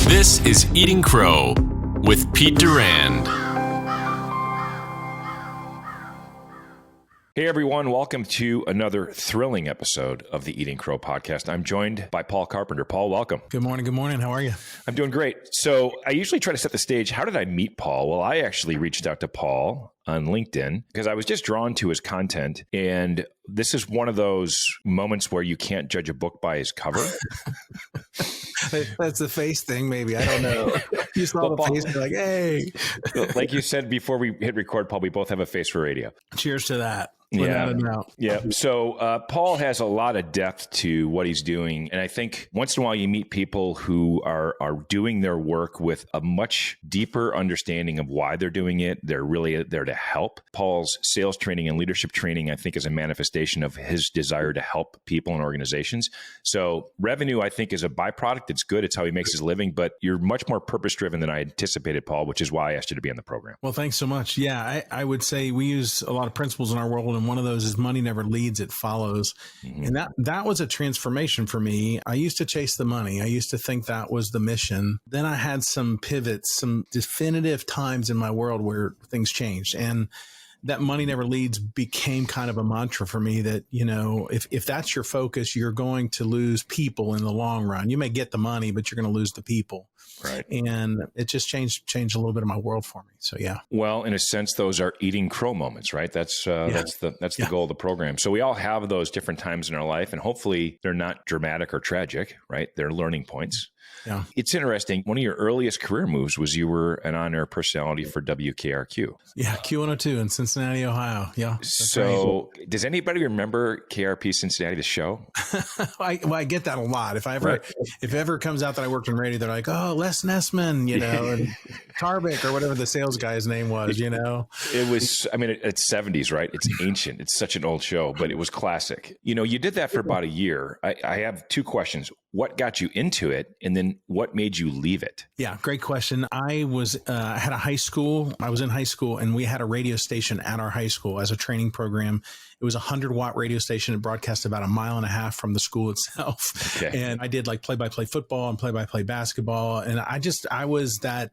This is Eating Crow with Pete Durand. Hey everyone, welcome to another thrilling episode of the Eating Crow podcast. I'm joined by Paul Carpenter. Paul, welcome. Good morning. Good morning. How are you? I'm doing great. So I usually try to set the stage. How did I meet Paul? Well, I actually reached out to Paul on LinkedIn because I was just drawn to his content. And this is one of those moments where you can't judge a book by his cover. That's the face thing, maybe. I don't know. You saw the face, you're like, hey. Like you said before we hit record, Paul, we both have a face for radio. Cheers to that. Yeah. So Paul has a lot of depth to what he's doing. And I think once in a while you meet people who are doing their work with a much deeper understanding of why they're doing it. They're really there to help. Paul's sales training and leadership training, I think, is a manifestation of his desire to help people and organizations. So revenue, I think, is a byproduct. It's good. It's how he makes his living. But you're much more purpose-driven than I anticipated, Paul, which is why I asked you to be on the program. Well, thanks so much. Yeah, I would say we use a lot of principles in our world. And one of those is money never leads, it follows. Mm-hmm. And that was a transformation for me. I used to chase the money. I used to think that was the mission. Then I had some pivots, some definitive times in my world where things changed. And that money never leads became kind of a mantra for me that, you know, if that's your focus, you're going to lose people in the long run. You may get the money, but you're going to lose the people. Right. And it just changed a little bit of my world for me. So, yeah. Well, in a sense, those are eating crow moments, right? That's the goal of the program. So we all have those different times in our life, and hopefully they're not dramatic or tragic, right? They're learning points. Yeah. It's interesting. One of your earliest career moves was you were an on-air personality for WKRQ. Yeah, Q102 in Cincinnati, Ohio. Yeah. So does anybody remember KRP Cincinnati, the show? I get that a lot. If it ever comes out that I worked in radio, they're like, oh, Les Nessman, you know, and Tarbick or whatever the sales guy's name was, you know. It was, I mean, it's 70s, right? It's ancient. It's such an old show, but it was classic. You know, you did that for about a year. I have two questions. What got you into it? And then what made you leave it? Yeah, great question. I was had a high school. I was in high school and we had a radio station at our high school as a training program. It was a 100-watt radio station. It broadcast about 1.5 miles from the school itself. Okay. And I did like play-by-play football and play-by-play basketball. And I was that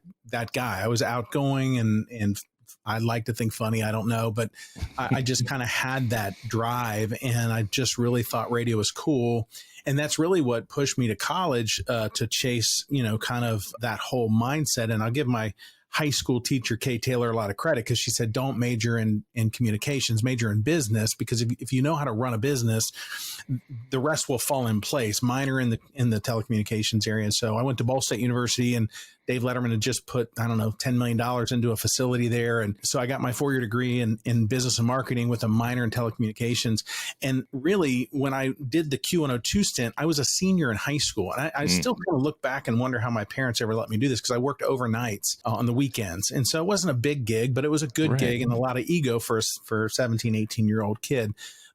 guy. I was outgoing and I like to think funny. I don't know, but I just kind of had that drive and I just really thought radio was cool. And that's really what pushed me to college to chase, you know, kind of that whole mindset. And I'll give my high school teacher, Kay Taylor, a lot of credit because she said, don't major in communications, major in business, because if you know how to run a business, the rest will fall in place. Minor in the telecommunications area. So I went to Ball State University and Dave Letterman had just put, I don't know, $10 million into a facility there. And so I got my 4-year degree in business and marketing with a minor in telecommunications. And really, when I did the Q102 stint, I was a senior in high school. And I still kind of look back and wonder how my parents ever let me do this because I worked overnights on the weekends. And so it wasn't a big gig, but it was a good gig and a lot of ego for a 17, 18-year-old kid.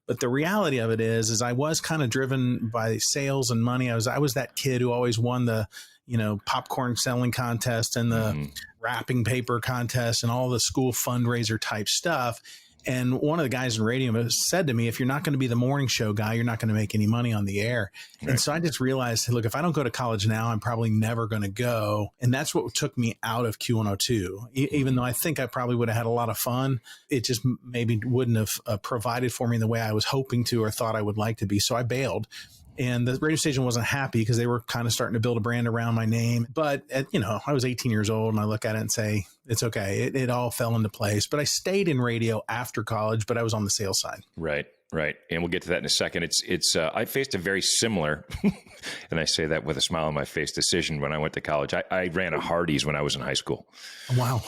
But the reality of it is I was kind of driven by sales and money. I was that kid who always won the, you know, popcorn selling contest and the wrapping paper contest and all the school fundraiser type stuff. And one of the guys in radio said to me, if you're not going to be the morning show guy, you're not going to make any money on the air. Right. And so I just realized, look, if I don't go to college now, I'm probably never going to go. And that's what took me out of Q102. Even though I think I probably would have had a lot of fun, it just maybe wouldn't have provided for me in the way I was hoping to or thought I would like to be. So I bailed. And the radio station wasn't happy because they were kind of starting to build a brand around my name. But, I was 18 years old and I look at it and say, it's okay. It all fell into place. But I stayed in radio after college, but I was on the sales side. Right. And we'll get to that in a second. I faced a very similar, and I say that with a smile on my face, decision when I went to college. I ran a Hardee's when I was in high school. Wow.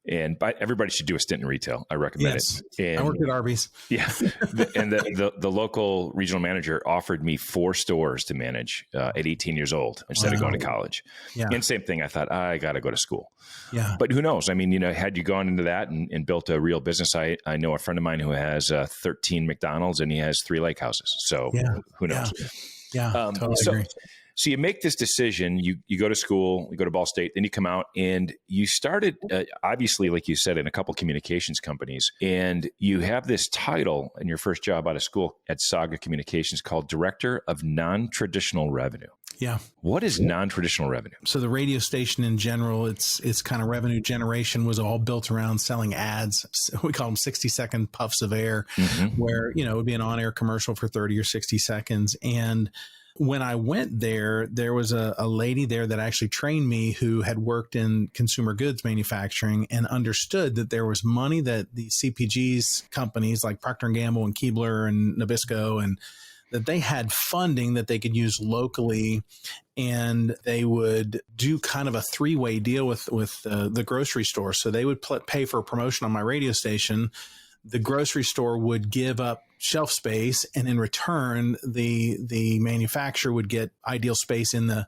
And everybody should do a stint in retail. I recommend it. And, I worked at Arby's. Yeah. And the local regional manager offered me 4 stores to manage at 18 years old instead of going to college. Yeah. And same thing. I thought, I got to go to school. Yeah. But who knows? I mean, had you gone into that and built a real business, I know a friend of mine who has 13 McDonald's and he has 3 lake houses. So who knows? Yeah, totally agree. So you make this decision, you go to school, you go to Ball State, then you come out and you started, obviously, like you said, in a couple communications companies. And you have this title in your first job out of school at Saga Communications called Director of Non-Traditional Revenue. Yeah. What is non-traditional revenue? So the radio station in general, its kind of revenue generation was all built around selling ads. We call them 60-second puffs of air, where, it would be an on-air commercial for 30 or 60 seconds. And when I went there, there was a lady there that actually trained me who had worked in consumer goods manufacturing and understood that there was money that the CPGs companies like Procter & Gamble and Keebler and Nabisco, and that they had funding that they could use locally, and they would do kind of a three-way deal with the grocery store. So they would pay for a promotion on my radio station. The grocery store would give up shelf space, and in return, the manufacturer would get ideal space in the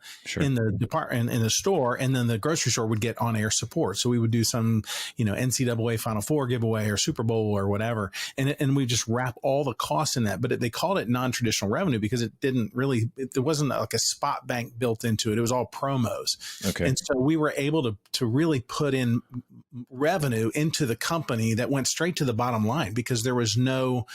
department in the store, and then the grocery store would get on air support. So we would do some NCAA Final Four giveaway or Super Bowl or whatever, and we just wrap all the costs in that. But they called it non-traditional revenue because it didn't really, there wasn't like a spot bank built into it. It was all promos. Okay, and so we were able to really put in revenue into the company that went straight to the bottom line because there was no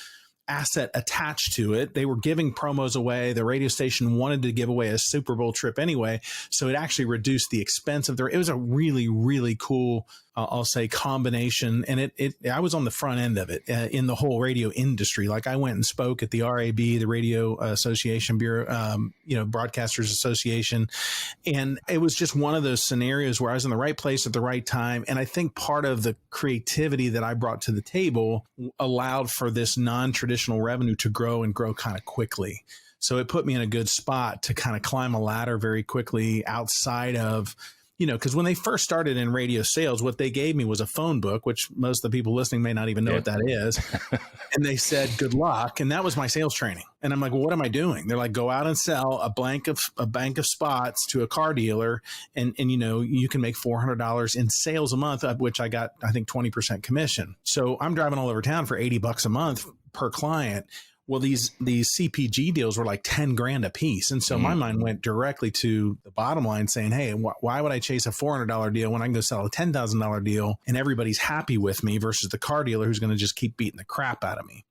asset attached to it. They were giving promos away. The radio station wanted to give away a Super Bowl trip anyway. So it actually reduced the expense of it was a really, really cool, I'll say, combination. And I was on the front end of it in the whole radio industry. Like I went and spoke at the RAB, the Radio Association Bureau, Broadcasters Association. And it was just one of those scenarios where I was in the right place at the right time. And I think part of the creativity that I brought to the table allowed for this non-traditional revenue to grow and grow kind of quickly. So it put me in a good spot to kind of climb a ladder very quickly outside of, because when they first started in radio sales, what they gave me was a phone book, which most of the people listening may not even know what that is. And they said, good luck. And that was my sales training. And I'm like, well, what am I doing? They're like, go out and sell a bank of spots to a car dealer. And you can make $400 in sales a month, of which I got, I think, 20% commission. So I'm driving all over town for $80 a month per client. Well, these CPG deals were like 10 grand a piece. And so my mind went directly to the bottom line saying, hey, why would I chase a $400 deal when I can go sell a $10,000 deal and everybody's happy with me versus the car dealer who's going to just keep beating the crap out of me?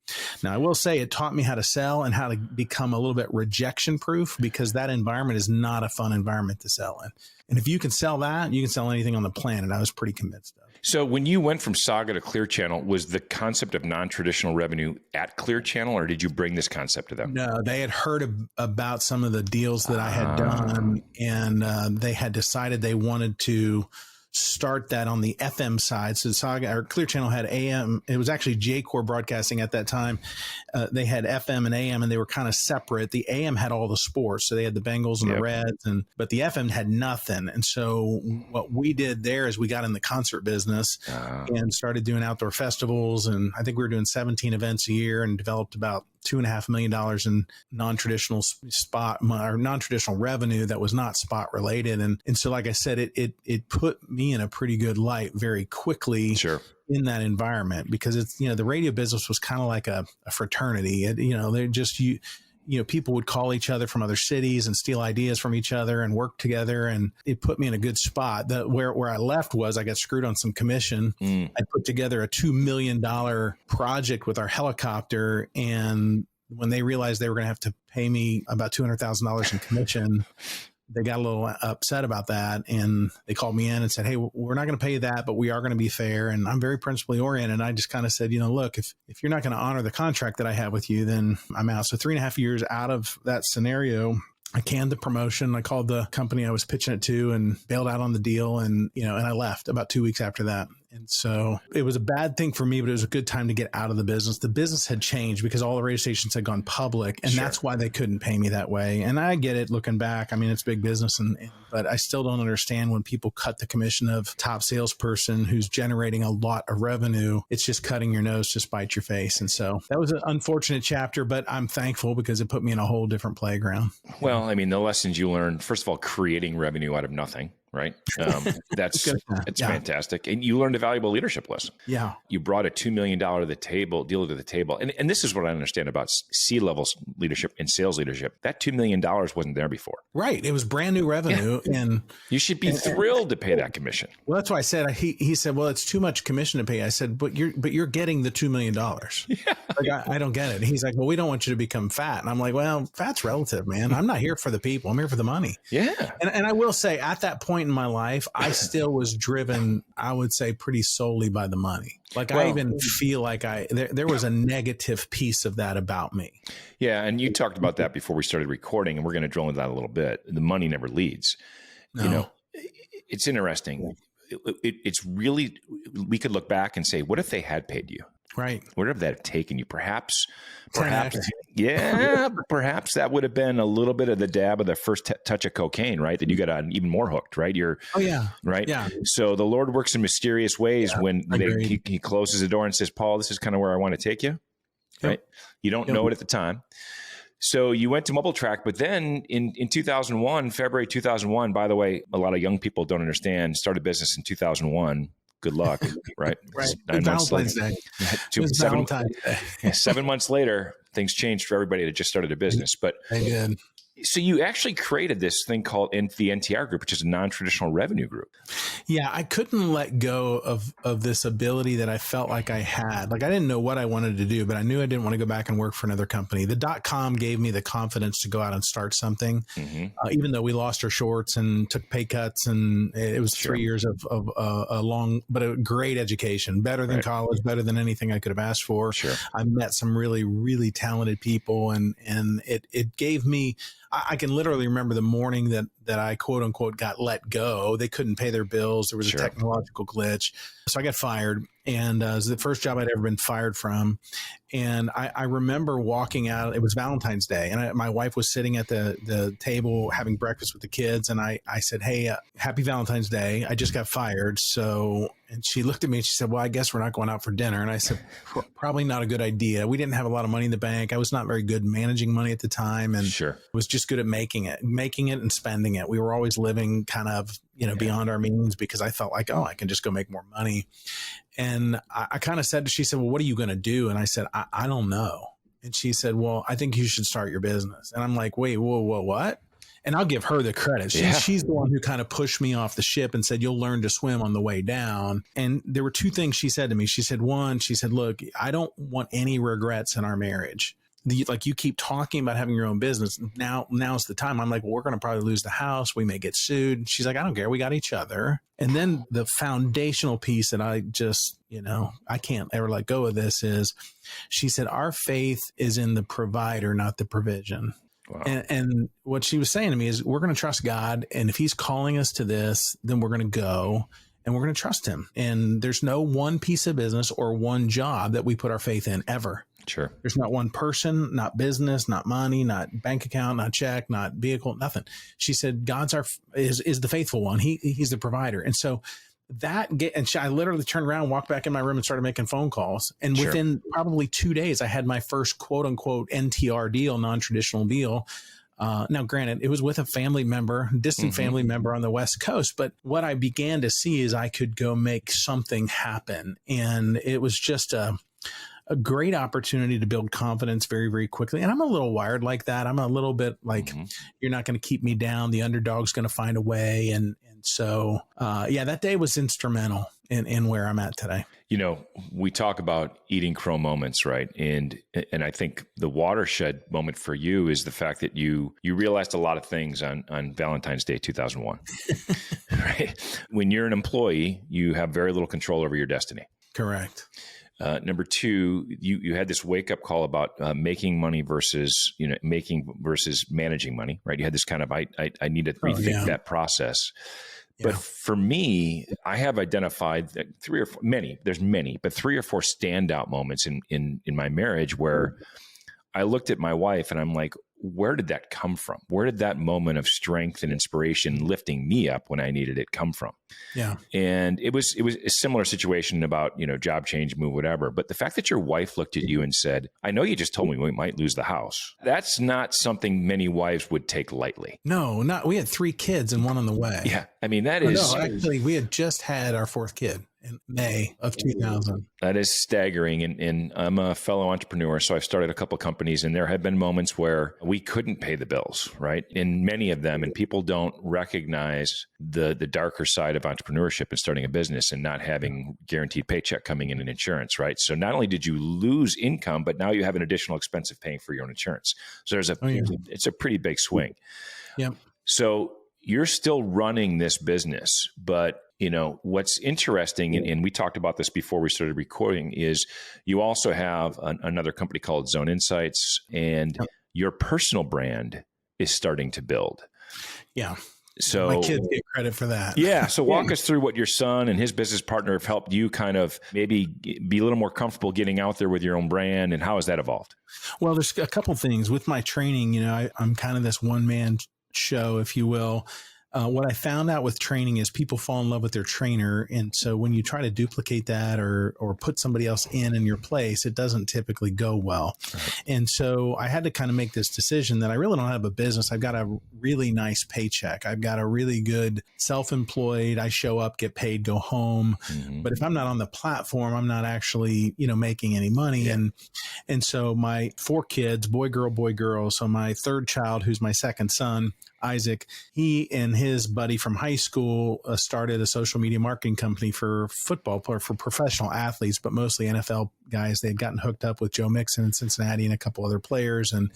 Now, I will say it taught me how to sell and how to become a little bit rejection proof because that environment is not a fun environment to sell in. And if you can sell that, you can sell anything on the planet. I was pretty convinced of. So when you went from Saga to Clear Channel, was the concept of non-traditional revenue at Clear Channel, or did you bring this concept to them? No, they had heard about some of the deals that I had done, and they had decided they wanted to start that on the FM side. So Saga or Clear Channel had AM. It was actually J-Core Broadcasting at that time. They had FM and AM, and they were kind of separate. The AM had all the sports, so they had the Bengals and the Reds, but the FM had nothing. And so what we did there is we got in the concert business and started doing outdoor festivals. And I think we were doing 17 events a year and developed about $2.5 million in non-traditional spot or non-traditional revenue that was not spot related. And so, like I said, it put me in a pretty good light very quickly. Sure. In that environment, because it's, the radio business was kind of like a fraternity. They're just, people would call each other from other cities and steal ideas from each other and work together. And it put me in a good spot. Where I left was I got screwed on some commission. I put together a $2 million project with our helicopter. And when they realized they were going to have to pay me about $200,000 in commission, they got a little upset about that. And they called me in and said, hey, we're not going to pay you that, but we are going to be fair. And I'm very principally oriented. And I just kind of said, look, if you're not going to honor the contract that I have with you, then I'm out. So 3.5 years out of that scenario, I canned the promotion. I called the company I was pitching it to and bailed out on the deal. And, and I left about 2 weeks after that. And so it was a bad thing for me, but it was a good time to get out of the business. The business had changed because all the radio stations had gone public, and that's why they couldn't pay me that way. And I get it looking back. I mean, it's big business, but I still don't understand when people cut the commission of top salesperson who's generating a lot of revenue. It's just cutting your nose to spite your face. And so that was an unfortunate chapter, but I'm thankful because it put me in a whole different playground. Well, I mean, the lessons you learned, first of all, creating revenue out of nothing. right? That's Yeah. fantastic. And you learned a valuable leadership lesson. Yeah. You brought a $2 million deal to the table. And this is what I understand about C-level leadership and sales leadership. That $2 million wasn't there before. Right. It was brand new revenue. Yeah. And you should be thrilled to pay that commission. Well, that's why I said, he said, well, it's too much commission to pay. I said, but you're getting the $2 million. Yeah. Like, I don't get it. He's like, well, we don't want you to become fat. And I'm like, well, fat's relative, man. I'm not here for the people. I'm here for the money. Yeah. And I will say at that point in my life, I still was driven, I would say, pretty solely by the money. Like, I even feel like there was a negative piece of that about me. Yeah. And you talked about that before we started recording, and we're going to drill into that a little bit. The money never leads. No. You know, it's interesting. It's really, we could look back and say, what if they had paid you? Right. What if that had taken you? Perhaps, yeah, perhaps that would have been a little bit of the dab of the first touch of cocaine, right? That you got even more hooked, right? Right. Yeah. So the Lord works in mysterious ways when he closes the door and says, Paul, this is kind of where I want to take you. Right. You don't know it at the time. So you went to Mobile Track, but then in 2001, February 2001, by the way, a lot of young people don't understand, started business in 2001. Good luck, right? Right. 9 months Valentine's Day. Valentine's Day. 7 months later, things changed for everybody that just started a business. But they did. So you actually created this thing called the NTR group, which is a non-traditional revenue group. Yeah, I couldn't let go of this ability that I felt like I had. Like, I didn't know what I wanted to do, but I knew I didn't want to go back and work for another company. The .com gave me the confidence to go out and start something, even though we lost our shorts and took pay cuts, and it was 3 years of a long, but a great education, better than college, better than anything I could have asked for. Sure. I met some really, really talented people, and it gave me, I can literally remember the morning that I quote unquote got let go. They couldn't pay their bills. There was a technological glitch. So I got fired, and it was the first job I'd ever been fired from. And I remember walking out, it was Valentine's Day, and my wife was sitting at the table having breakfast with the kids. And I said, hey, happy Valentine's Day. I just got fired. So, and she looked at me and she said, well, I guess we're not going out for dinner. And I said, probably not a good idea. We didn't have a lot of money in the bank. I was not very good managing money at the time, and was just good at making it and spending it. We were always living kind of, beyond our means, because I felt like, I can just go make more money. And I kind of said, she said, well, what are you going to do? And I said, I don't know. And she said, well, I think you should start your business. And I'm like, wait, whoa, what? And I'll give her the credit. She's the one who kind of pushed me off the ship and said, you'll learn to swim on the way down. And there were two things she said to me. She said, one, look, I don't want any regrets in our marriage. Like, you keep talking about having your own business. Now's the time. I'm like, well, we're going to probably lose the house. We may get sued. She's like, I don't care. We got each other. And then the foundational piece that I just, I can't ever let go of this is, she said, our faith is in the provider, not the provision. Wow. And what she was saying to me is, we're going to trust God. And if he's calling us to this, then we're going to go. And we're going to trust him. And there's no one piece of business or one job that we put our faith in ever. Sure. There's not one person, not business, not money, not bank account, not check, not vehicle, nothing. She said, God's is the faithful one. He's the provider. And so I literally turned around, walked back in my room and started making phone calls. And within probably 2 days, I had my first quote unquote NTR deal, non-traditional deal. Now, granted, it was with a family member, distant family member on the West Coast. But what I began to see is I could go make something happen. And it was just a great opportunity to build confidence very, very quickly. And I'm a little wired like that. I'm a little bit like, you're not going to keep me down. The underdog's going to find a way. And so, that day was instrumental in where I'm at today. We talk about eating crow moments, right? And I think the watershed moment for you is the fact that you realized a lot of things on Valentine's Day 2001, right? When you're an employee, you have very little control over your destiny. Correct. Number two, you had this wake up call about making money versus managing money, right? You had this kind of I need to rethink that process. Yeah. But for me, I have identified three or four standout moments in my marriage where I looked at my wife and I'm like, where did that come from? Where did that moment of strength and inspiration lifting me up when I needed it come from? Yeah. And it was a similar situation about, job change, move, whatever. But the fact that your wife looked at you and said, I know you just told me we might lose the house. That's not something many wives would take lightly. No, we had 3 kids and one on the way. Yeah. I mean, that is. No, actually, we had just had our 4th kid in May of 2000. That is staggering. And I'm a fellow entrepreneur, so I've started a couple companies, and there have been moments where we couldn't pay the bills, right? In many of them, and people don't recognize the darker side of entrepreneurship and starting a business and not having guaranteed paycheck coming in and insurance, right? So not only did you lose income, but now you have an additional expense of paying for your own insurance. So it's a pretty big swing. Yeah. So you're still running this business, but what's interesting, and we talked about this before we started recording, is you also have another company called Zone Insights, and your personal brand is starting to build. Yeah. So my kids get credit for that. Yeah. So walk us through what your son and his business partner have helped you kind of maybe be a little more comfortable getting out there with your own brand, and how has that evolved? Well, there's a couple things with my training. I'm kind of this one-man show, if you will. What I found out with training is people fall in love with their trainer. And so when you try to duplicate that or put somebody else in your place, it doesn't typically go well. Right. And so I had to kind of make this decision that I really don't have a business. I've got a really nice paycheck. I've got a really good self-employed. I show up, get paid, go home. Mm-hmm. But if I'm not on the platform, I'm not actually, making any money. Yeah. And so my 4 kids, boy, girl. So my 3rd child, who's my 2nd son, Isaac, he and his buddy from high school started a social media marketing company for football, for professional athletes, but mostly NFL guys. They had gotten hooked up with Joe Mixon in Cincinnati and a couple other players. And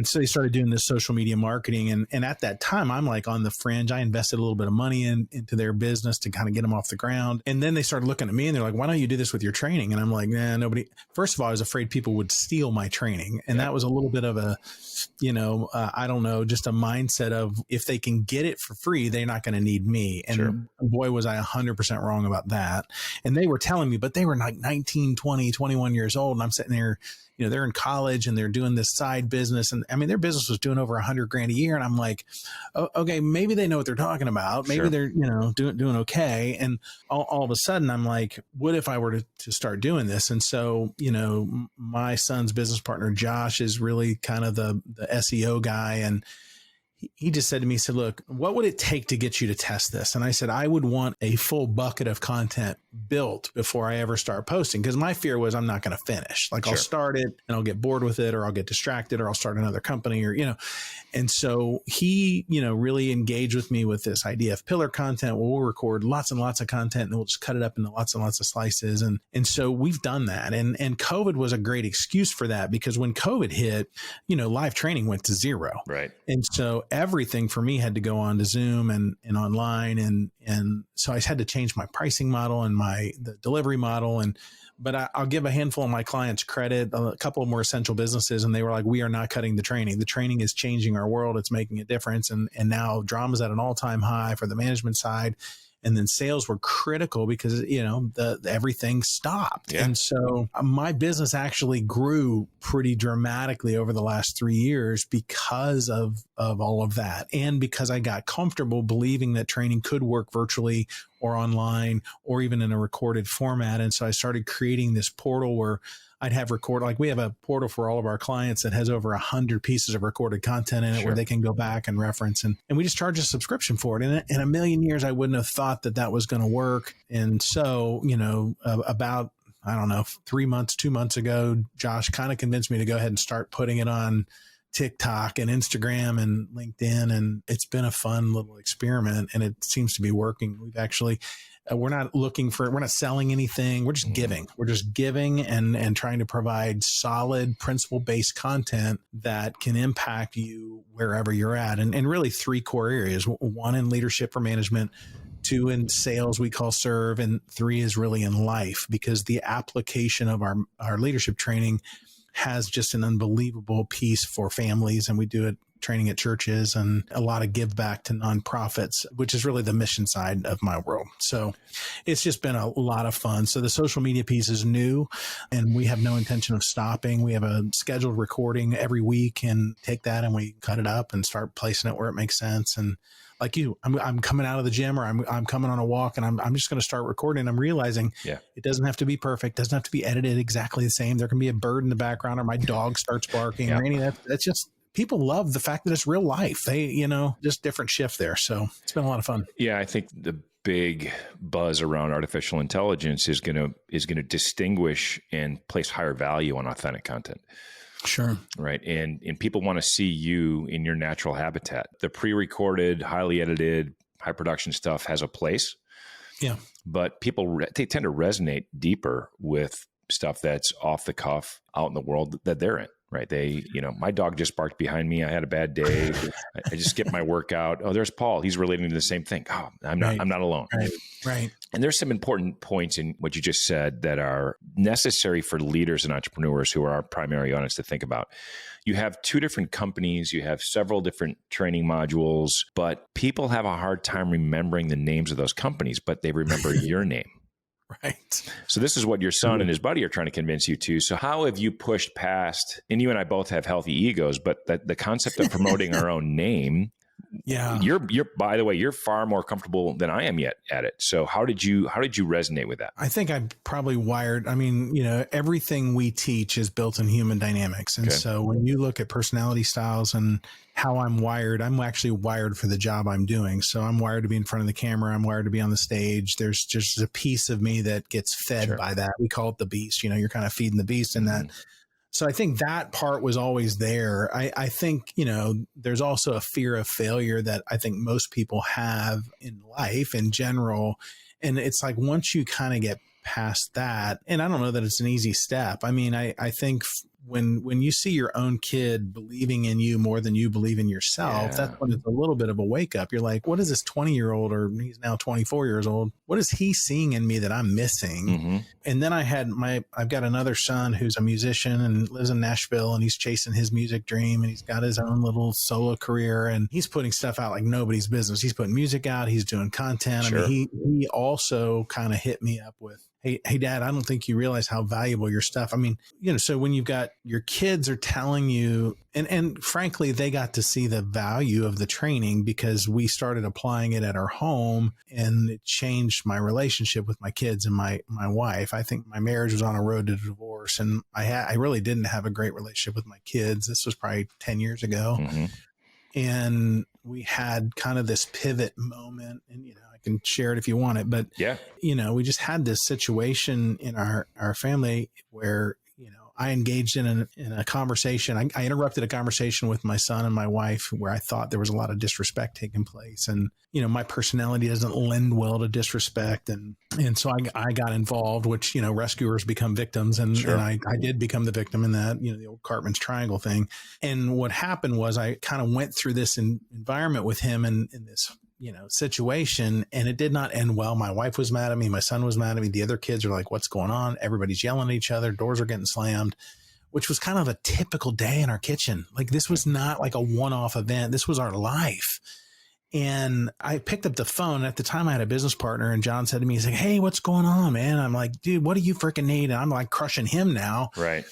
so they started doing this social media marketing. And at that time, I'm like on the fringe. I invested a little bit of money into their business to kind of get them off the ground. And then they started looking at me and they're like, why don't you do this with your training? And I'm like, nah, nobody. First of all, I was afraid people would steal my training. And that was a little bit of a, I don't know, just a mindset of if they can get it for free, they're not going to need me. And boy, was I 100% wrong about that. And they were telling me, but they were like 19, 20, 21 years old. And I'm sitting there, they're in college and they're doing this side business. And I mean, their business was doing over $100,000 a year. And I'm like, oh, okay, maybe they know what they're talking about. Maybe they're, doing okay. And all of a sudden I'm like, what if I were to start doing this? And so, my son's business partner, Josh, is really kind of the SEO guy. And he just said to me, he said, look, what would it take to get you to test this? And I said, I would want a full bucket of content built before I ever start posting. Because my fear was I'm not going to finish. Like I'll start it and I'll get bored with it, or I'll get distracted, or I'll start another company, or, and so he, really engaged with me with this idea of pillar content. Well, we'll record lots and lots of content and we'll just cut it up into lots and lots of slices. And so we've done that. And COVID was a great excuse for that, because when COVID hit, live training went to zero. Right. And so everything for me had to go on to Zoom and online. And so I had to change my pricing model and the delivery model. But I'll give a handful of my clients credit, a couple of more essential businesses, and they were like, we are not cutting the training. The training is changing our world. It's making a difference. And now drama's at an all-time high for the management side. And then sales were critical because, everything stopped. Yeah. And so my business actually grew pretty dramatically over the last 3 years because of all of that. And because I got comfortable believing that training could work virtually or online or even in a recorded format. And so I started creating this portal where I'd have we have a portal for all of our clients that has over 100 pieces of recorded content in it where they can go back and reference. And we just charge a subscription for it. And in a million years, I wouldn't have thought that was going to work. And so, about, 2 months ago, Josh kind of convinced me to go ahead and start putting it on TikTok and Instagram and LinkedIn. And it's been a fun little experiment, and it seems to be working. We've actually, we're not selling anything. We're just giving. We're just giving and trying to provide solid principle-based content that can impact you wherever you're at. And really 3 core areas: 1 in leadership or management, 2 in sales, we call serve, and 3 is really in life, because the application of our leadership training has just an unbelievable piece for families. And we do it training at churches and a lot of give back to nonprofits, which is really the mission side of my world. So it's just been a lot of fun. So the social media piece is new and we have no intention of stopping. We have a scheduled recording every week and take that and we cut it up and start placing it where it makes sense. And like you, I'm coming out of the gym or I'm coming on a walk and I'm just going to start recording. I'm realizing it doesn't have to be perfect. Doesn't have to be edited exactly the same. There can be a bird in the background or my dog starts barking or any of that. That's just, people love the fact that it's real life. They, just different shift there. So it's been a lot of fun. Yeah. I think the big buzz around artificial intelligence is going to distinguish and place higher value on authentic content. Sure. Right. And people want to see you in your natural habitat. The pre-recorded, highly edited, high production stuff has a place. Yeah. But people, they tend to resonate deeper with stuff that's off the cuff out in the world that they're in. Right. They, my dog just barked behind me. I had a bad day. I just skipped my workout. Oh, there's Paul. He's relating to the same thing. Oh, I'm not alone. Right. And there's some important points in what you just said that are necessary for leaders and entrepreneurs who are our primary audience to think about. You have two different companies. You have several different training modules, but people have a hard time remembering the names of those companies, but they remember your name. Right. So this is what your son and his buddy are trying to convince you to. So how have you pushed past, and you and I both have healthy egos, but the concept of promoting our own name, you're, by the way, you're far more comfortable than I am yet at it. So how did you resonate with that? I think I'm probably wired. I mean, everything we teach is built in human dynamics. And so when you look at personality styles and how I'm wired, I'm actually wired for the job I'm doing. So I'm wired to be in front of the camera. I'm wired to be on the stage. There's just a piece of me that gets fed by that. We call it the beast. You're kind of feeding the beast in that. So I think that part was always there. I think, there's also a fear of failure that I think most people have in life in general. And it's like, once you kind of get past that, and I don't know that it's an easy step. I mean, I think when you see your own kid believing in you more than you believe in yourself, that's when it's a little bit of a wake up. You're like, what is this 20-year-old, or he's now 24 years old? What is he seeing in me that I'm missing? And then I've got another son who's a musician and lives in Nashville, and he's chasing his music dream, and he's got his own little solo career, and he's putting stuff out like nobody's business. He's putting music out. He's doing content. I mean, he also kind of hit me up with, Hey, Dad, I don't think you realize how valuable your stuff. I mean, so when you've got your kids are telling you, and frankly, they got to see the value of the training because we started applying it at our home, and it changed my relationship with my kids and my wife. I think my marriage was on a road to divorce, and I really didn't have a great relationship with my kids. This was probably 10 years ago. And we had kind of this pivot moment, and, I can share it if you want it, but we just had this situation in our family where, I engaged in a conversation. I interrupted a conversation with my son and my wife where I thought there was a lot of disrespect taking place. And, my personality doesn't lend well to disrespect. And so I got involved, which, rescuers become victims. And I did become the victim in that, the old Cartman's triangle thing. And what happened was I kind of went through this environment with him in this, situation, and it did not end well. My wife was mad at me. My son was mad at me. The other kids are like, what's going on? Everybody's yelling at each other. Doors are getting slammed, which was kind of a typical day in our kitchen. Like, this was not like a one-off event. This was our life. And I picked up the phone. At the time I had a business partner, and John said to me, he's like, hey, what's going on, man? I'm like, dude, what do you freaking need? And I'm like crushing him now. Right.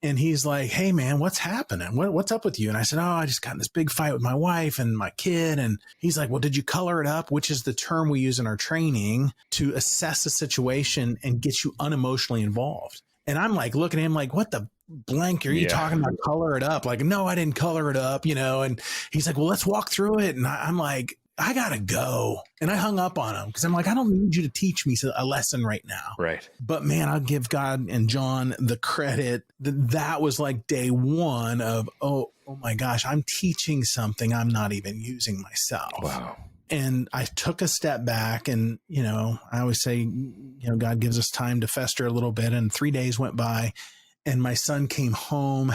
And he's like, hey, man, what's happening? What's up with you? And I said, oh, I just got in this big fight with my wife and my kid. And he's like, well, did you color it up? Which is the term we use in our training to assess a situation and get you unemotionally involved. And I'm like, looking at him like, what the blank are you talking about? Color it up? Like, no, I didn't color it up, And he's like, well, let's walk through it. And I'm like, I got to go. And I hung up on him because I'm like, I don't need you to teach me a lesson right now. Right. But man, I'll give God and John the credit that was like day one of, oh my gosh, I'm teaching something I'm not even using myself. Wow. And I took a step back, and, I always say, God gives us time to fester a little bit. And 3 days went by, and my son came home,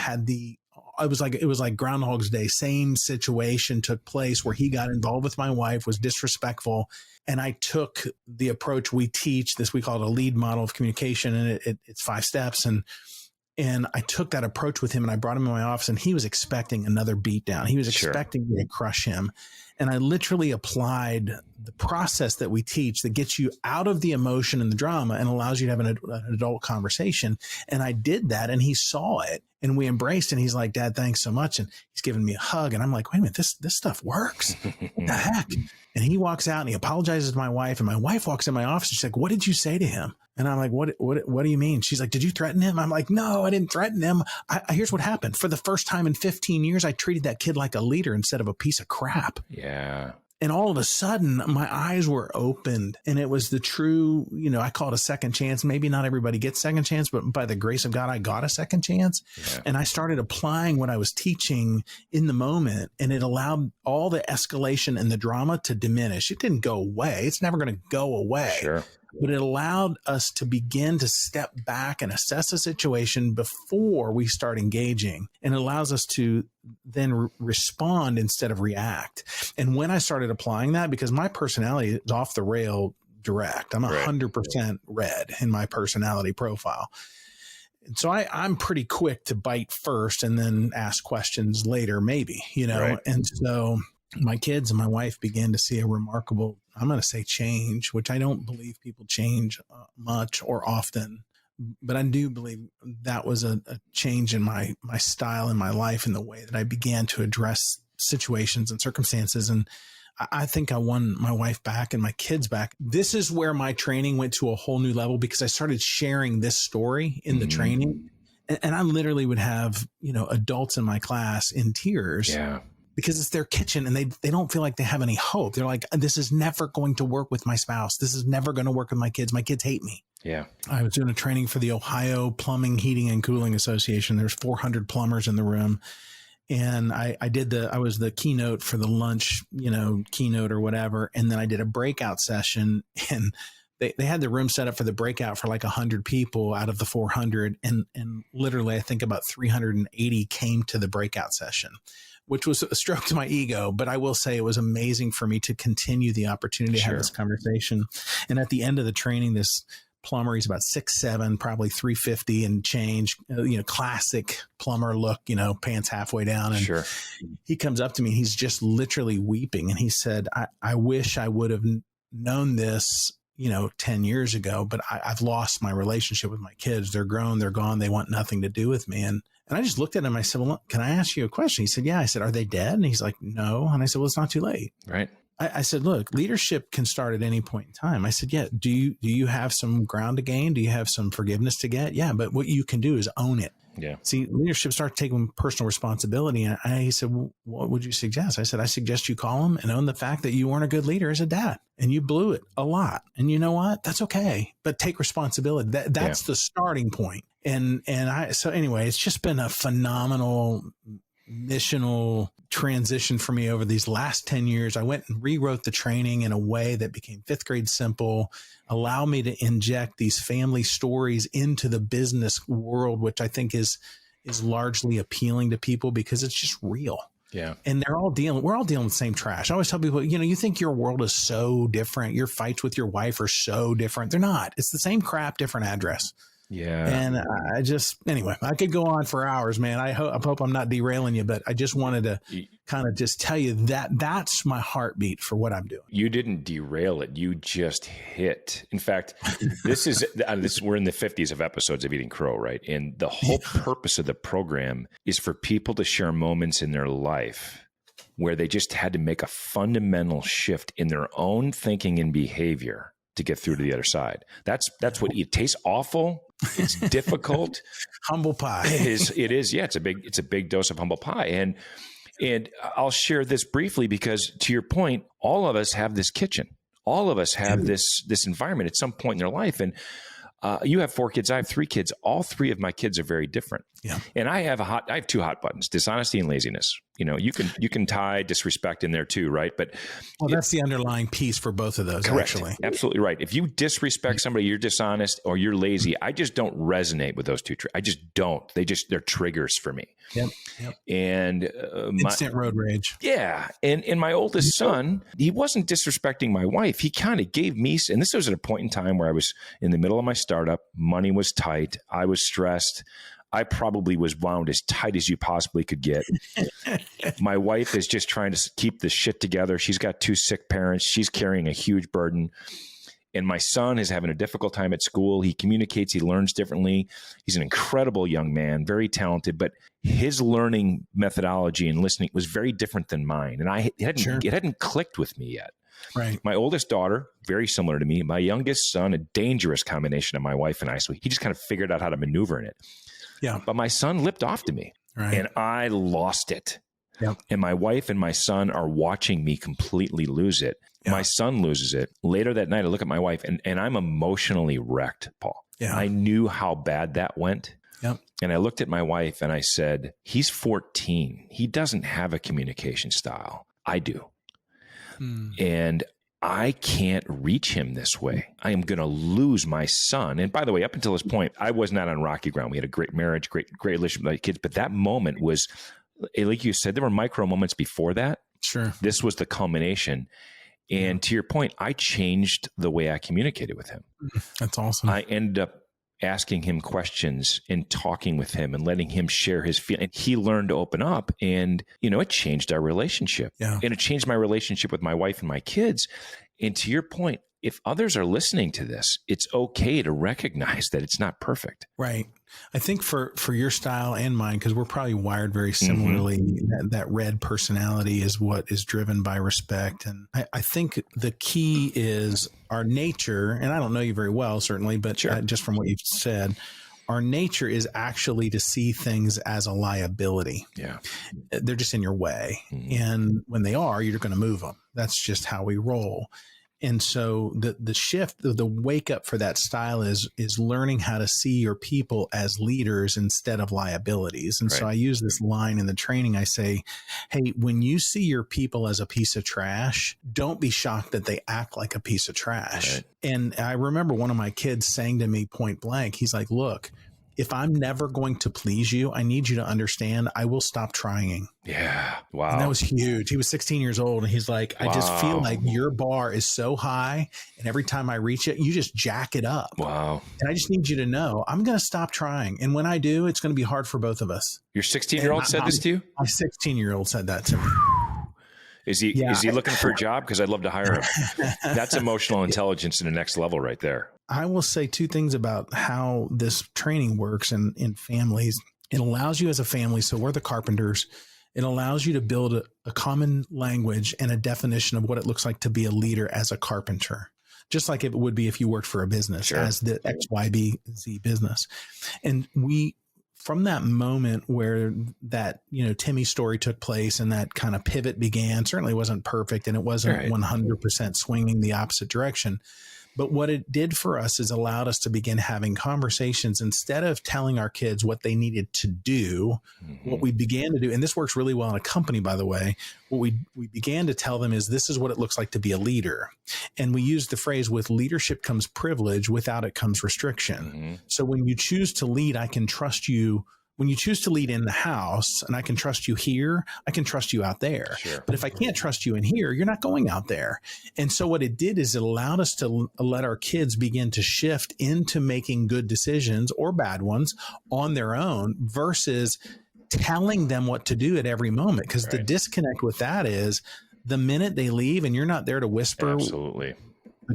it was like Groundhog's Day. Same situation took place where he got involved with my wife, was disrespectful. And I took the approach we teach, we call it a lead model of communication, and it's 5 steps. And And I took that approach with him and I brought him in my office and he was expecting another beatdown. He was Sure. expecting me to crush him. And I literally applied the process that we teach that gets you out of the emotion and the drama and allows you to have an adult conversation. And I did that and he saw it and we embraced it. And he's like, Dad, thanks so much. And he's giving me a hug. And I'm like, wait a minute, this stuff works. What the heck? And he walks out and he apologizes to my wife. And my wife walks in my office. She's like, what did you say to him? And I'm like, what do you mean? She's like, did you threaten him? I'm like, no, I didn't threaten him. Here's what happened. For the first time in 15 years, I treated that kid like a leader instead of a piece of crap. Yeah. And all of a sudden, my eyes were opened and it was the true, I call it a second chance. Maybe not everybody gets second chance, but by the grace of God, I got a second chance. Yeah. And I started applying what I was teaching in the moment and it allowed all the escalation and the drama to diminish. It didn't go away. It's never going to go away. Sure. But it allowed us to begin to step back and assess the situation before we start engaging. And it allows us to then respond instead of react. And when I started applying that, because my personality is off the rail direct, I'm 100% red in my personality profile. And so I'm pretty quick to bite first and then ask questions later, maybe, Right. And so my kids and my wife began to see a remarkable, I'm going to say change, which I don't believe people change much or often, but I do believe that was a change in my style in my life and the way that I began to address situations and circumstances. And I think I won my wife back and my kids back. This is where my training went to a whole new level because I started sharing this story in the training. And I literally would have, adults in my class in tears. Yeah. Because it's their kitchen and they don't feel like they have any hope. They're like, this is never going to work with my spouse. This is never going to work with my kids. My kids hate me. Yeah. I was doing a training for the Ohio Plumbing, Heating, and Cooling Association. There's 400 plumbers in the room. And I was the keynote for the lunch, keynote or whatever. And then I did a breakout session and they had the room set up for the breakout for like 100 people out of the 400. And literally, I think about 380 came to the breakout session, which was a stroke to my ego. But I will say it was amazing for me to continue the opportunity to have this conversation. And at the end of the training, this plumber, he's about 6'7", probably 350 and change, classic plumber look, pants halfway down. And he comes up to me and he's just literally weeping. And he said, I wish I would have known this 10 years ago, but I've lost my relationship with my kids. They're grown, they're gone. They want nothing to do with me. And I just looked at him. I said, well, can I ask you a question? He said, yeah. I said, are they dead? And he's like, no. And I said, well, it's not too late. Right. I said, look, leadership can start at any point in time. I said, yeah. Do you have some ground to gain? Do you have some forgiveness to get? Yeah. But what you can do is own it. Yeah. See, leadership starts taking personal responsibility. And he said, well, what would you suggest? I said, I suggest you call him and own the fact that you weren't a good leader as a dad and you blew it a lot. And you know what? That's okay. But take responsibility. That's the starting point. So anyway, it's just been a phenomenal missional transition for me over these last 10 years. I went and rewrote the training in a way that became fifth grade simple, allow me to inject these family stories into the business world, which I think is largely appealing to people because it's just real. Yeah. And we're all dealing with the same trash. I always tell people, you think your world is so different. Your fights with your wife are so different. They're not. It's the same crap, different address. Yeah. And anyway, I could go on for hours, man. I hope I'm not derailing you, but I just wanted to kind of just tell you that's my heartbeat for what I'm doing. You didn't derail it. You just hit. In fact, we're in the 50s of episodes of Eating Crow, right? And the whole purpose of the program is for people to share moments in their life where they just had to make a fundamental shift in their own thinking and behavior to get through to the other side. That's what it tastes awful. It's difficult. Humble pie. It is. Yeah. It's a big dose of humble pie. And I'll share this briefly because to your point, all of us have this kitchen. All of us have this environment at some point in their life. And you have 4 kids. I have 3 kids. All 3 of my kids are very different. Yeah. And I have 2 hot buttons: dishonesty and laziness. You can tie disrespect in there too, right? But that's the underlying piece for both of those. Correct. Actually. Absolutely right. If you disrespect somebody, you're dishonest or you're lazy. I just don't resonate with those two. I just don't. They're triggers for me. Yep. And instant road rage. Yeah. And my oldest son, he wasn't disrespecting my wife. He kind of gave me, and this was at a point in time where I was in the middle of my startup. Money was tight. I was stressed. I probably was wound as tight as you possibly could get. My wife is just trying to keep this shit together. She's got 2 sick parents. She's carrying a huge burden. And my son is having a difficult time at school. He communicates, he learns differently. He's an incredible young man, very talented, but his learning methodology and listening was very different than mine. And it hadn't clicked with me yet. Right. My oldest daughter, very similar to me. My youngest son, a dangerous combination of my wife and I. So he just kind of figured out how to maneuver in it. Yeah. But my son lipped off to me, and I lost it. Yep. And my wife and my son are watching me completely lose it. Yeah. My son loses it. Later that night, I look at my wife, and I'm emotionally wrecked, Paul. Yeah. I knew how bad that went. Yep. And I looked at my wife and I said, he's 14. He doesn't have a communication style. I do. And I can't reach him this way. I am going to lose my son. And by the way, up until this point, I was not on rocky ground. We had a great marriage, great relationship with my kids. But that moment was, like you said, there were micro moments before that. Sure. This was the culmination. And to your point, I changed the way I communicated with him. That's awesome. I ended up asking him questions and talking with him and letting him share his feelings. And he learned to open up, and, it changed our relationship. Yeah. And it changed my relationship with my wife and my kids. And to your point, if others are listening to this, it's okay to recognize that it's not perfect. Right. I think for your style and mine, because we're probably wired very similarly, that red personality is what is driven by respect. And I think the key is our nature, and I don't know you very well, certainly, but just from what you've said, our nature is actually to see things as a liability. Yeah. They're just in your way. And when they are, you're going to move them. That's just how we roll. And so the shift, the wake up for that style is learning how to see your people as leaders instead of liabilities. And so I use this line in the training. I say, hey, when you see your people as a piece of trash, don't be shocked that they act like a piece of trash. Right. And I remember one of my kids saying to me point blank, he's like, look, if I'm never going to please you, I need you to understand I will stop trying. Yeah. Wow. And that was huge. He was 16 years old, and he's like, I just feel like your bar is so high, and every time I reach it, you just jack it up. Wow. And I just need you to know I'm going to stop trying. And when I do, it's going to be hard for both of us. Your 16-year-old said this to you? My 16-year-old said that to me. Is he looking for a job? Because I'd love to hire him. That's emotional intelligence in the next level right there. I will say 2 things about how this training works in families. It allows you as a family, so we're the Carpenters, it allows you to build a common language and a definition of what it looks like to be a leader as a carpenter, just like it would be if you worked for a business as the XYZ business. And from that moment where that, Timmy's story took place and that kind of pivot began, certainly wasn't perfect and it wasn't 100% swinging the opposite direction. But what it did for us is allowed us to begin having conversations instead of telling our kids what they needed to do. What we began to do, and this works really well in a company, by the way, what we began to tell them is this is what it looks like to be a leader. And we used the phrase, with leadership comes privilege, without it comes restriction. So when you choose to lead, I can trust you. When you choose to lead in the house and I can trust you here, I can trust you out there. Sure. But if I can't trust you in here, you're not going out there. And so what it did is it allowed us to let our kids begin to shift into making good decisions or bad ones on their own versus telling them what to do at every moment. Because the disconnect with that is the minute they leave and you're not there to whisper the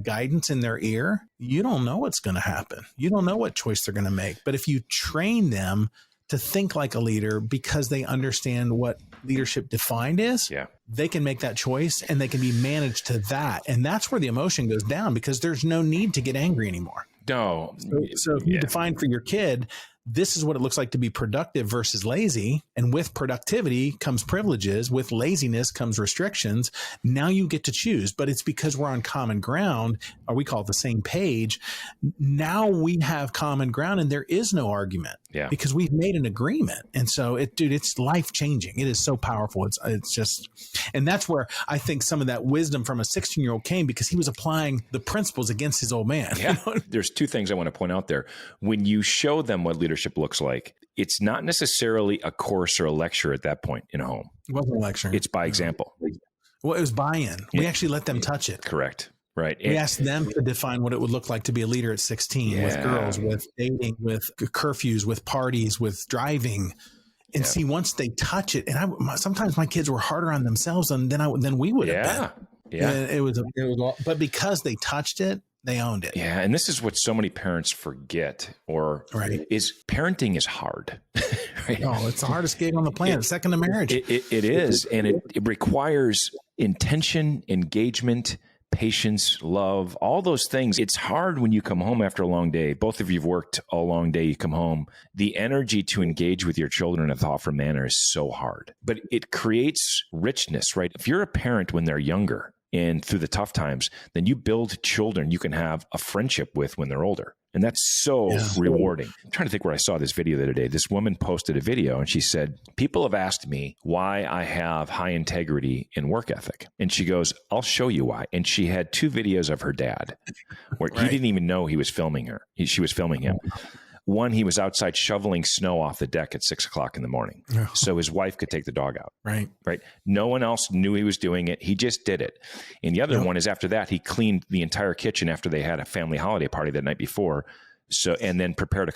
guidance in their ear, you don't know what's going to happen. You don't know what choice they're going to make. But if you train them to think like a leader because they understand what leadership defined is, they can make that choice and they can be managed to that. And that's where the emotion goes down because there's no need to get angry anymore. No. So if you define for your kid, this is what it looks like to be productive versus lazy. And with productivity comes privileges. With laziness comes restrictions. Now you get to choose, but it's because we're on common ground, or we call it the same page. Now we have common ground and there is no argument because we've made an agreement. And so it's life changing. It is so powerful. It's just, and that's where I think some of that wisdom from a 16-year-old came because he was applying the principles against his old man. Yeah. There's 2 things I want to point out there. When you show them what leadership looks like, it's not necessarily a course or a lecture at that point in a home. It wasn't a lecture. It's by example. Well, it was buy-in. We actually let them touch it. Correct. Right. We asked them to define what it would look like to be a leader at 16 with girls, with dating, with curfews, with parties, with driving. And see, once they touch it, and sometimes my kids were harder on themselves than we would have been. Yeah. It was, but because they touched it, they owned it. Yeah. And this is what so many parents forget, is parenting is hard. Right? Oh, it's the hardest gig on the planet, second to marriage. It is. And it requires intention, engagement, patience, love, all those things. It's hard when you come home after a long day. Both of you have worked a long day. You come home. The energy to engage with your children in a thoughtful manner is so hard, but it creates richness, right? If you're a parent when they're younger and through the tough times, then you build children you can have a friendship with when they're older. And that's so rewarding. I'm trying to think where I saw this video the other day. This woman posted a video and she said, people have asked me why I have high integrity and work ethic. And she goes, I'll show you why. And she had 2 videos of her dad where he didn't even know he was filming her. She was filming him. One, he was outside shoveling snow off the deck at 6 o'clock in the morning so his wife could take the dog out. Right. No one else knew he was doing it. He just did it. And the other one is after that, he cleaned the entire kitchen after they had a family holiday party the night before. So, and then prepared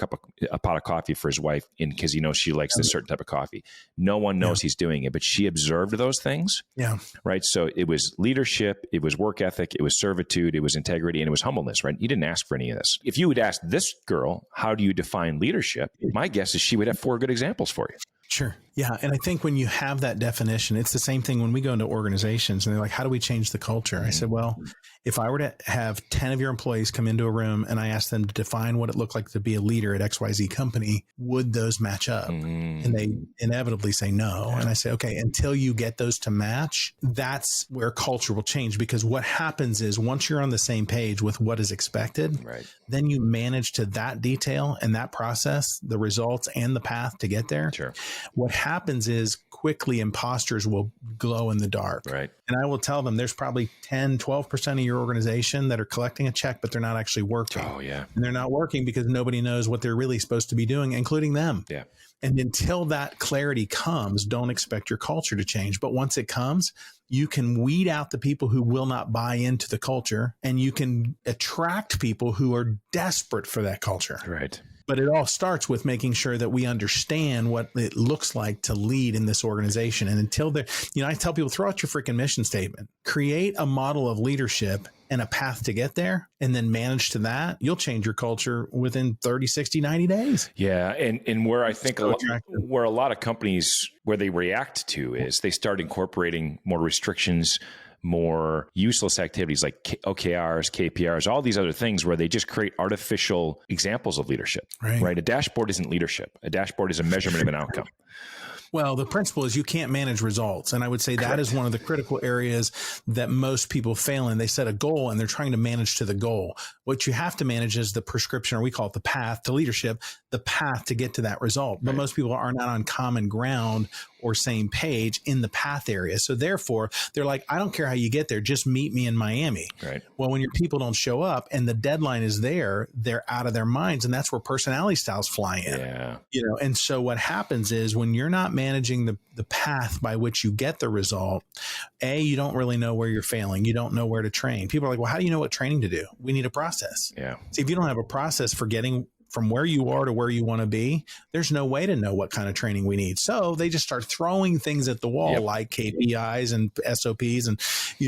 a pot of coffee for his wife because he knows she likes this certain type of coffee. No one knows he's doing it, but she observed those things. Yeah. Right. So it was leadership, it was work ethic, it was servitude, it was integrity, and it was humbleness, right? You didn't ask for any of this. If you would ask this girl, how do you define leadership? My guess is she would have 4 good examples for you. Sure. Yeah. And I think when you have that definition, it's the same thing when we go into organizations and they're like, how do we change the culture? I said, well, if I were to have 10 of your employees come into a room and I asked them to define what it looked like to be a leader at XYZ company, would those match up? And they inevitably say no. And I say, okay, until you get those to match, that's where culture will change. Because what happens is once you're on the same page with what is expected, then you manage to that detail and that process, the results and the path to get there. Sure. What happens is quickly imposters will glow in the dark. Right. And I will tell them there's probably 10, 12% of your organization that are collecting a check, but they're not actually working. Oh, yeah. And they're not working because nobody knows what they're really supposed to be doing, including them. Yeah. And until that clarity comes, don't expect your culture to change. But once it comes, you can weed out the people who will not buy into the culture, and you can attract people who are desperate for that culture. Right. But it all starts with making sure that we understand what it looks like to lead in this organization. And until there, I tell people, throw out your freaking mission statement, create a model of leadership and a path to get there, and then manage to that. You'll change your culture within 30, 60, 90 days. Yeah. And where I think where a lot of companies, where they react to is they start incorporating more restrictions, more useless activities like OKRs, KPRs, all these other things where they just create artificial examples of leadership, right? A dashboard isn't leadership. A dashboard is a measurement of an outcome. Well, the principle is you can't manage results. And I would say that is one of the critical areas that most people fail in. They set a goal and they're trying to manage to the goal. What you have to manage is the prescription, or we call it the path to leadership, the path to get to that result. But most people are not on common ground or same page in the path area. So therefore, they're like, I don't care how you get there, just meet me in Miami. Right. Well, when your people don't show up and the deadline is there, they're out of their minds. And that's where personality styles fly in. Yeah. And so what happens is when you're not managing the path by which you get the result, you don't really know where you're failing. You don't know where to train. People are like, well, how do you know what training to do? We need a process. Yeah. See, if you don't have a process for getting from where you are to where you want to be, there's no way to know what kind of training we need. So they just start throwing things at the wall, like KPIs and SOPs and,